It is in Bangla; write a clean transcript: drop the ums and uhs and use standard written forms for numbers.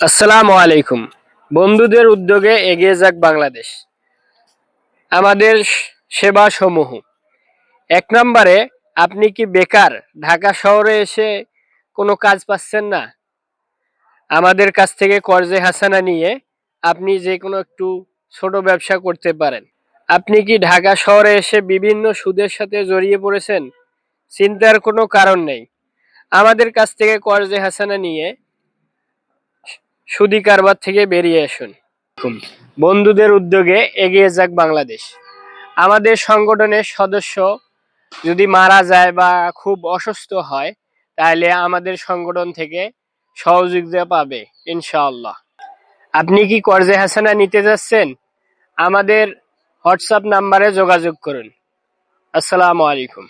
আসসালামু আলাইকুম। বন্ধুদের উদ্যোগে এগিয়ে যাক বাংলাদেশ। আমাদের সেবা সমূহ। ১ নম্বরে, আপনি কি বেকার? ঢাকা শহরে এসে কোনো কাজ পাচ্ছেন না? আমাদের কাছ থেকে কর্জে হাসানা নিয়ে আপনি যে কোনো একটু ছোট ব্যবসা করতে পারেন। আপনি কি ঢাকা শহরে এসে বিভিন্ন সুদের সাথে জড়িয়ে পড়েছেন? চিন্তার কোনো কারণ নেই। আমাদের কাছ থেকে কর্জে হাসানা নিয়ে সুদি কারবার থেকে বেরিয়ে আসুন। বন্ধুদের উদ্যোগে এগিয়ে যাক বাংলাদেশ। আমাদের সংগঠনের সদস্য যদি মারা যায় বা খুব অসুস্থ হয়, তাহলে আমাদের সংগঠন থেকে সহযোগিতা পাবে ইনশাআল্লাহ। আপনি কি কর্জে হাসানা নিতে যাচ্ছেন? আমাদের হোয়াটসঅ্যাপ নাম্বারে যোগাযোগ করুন। আসসালামু আলাইকুম।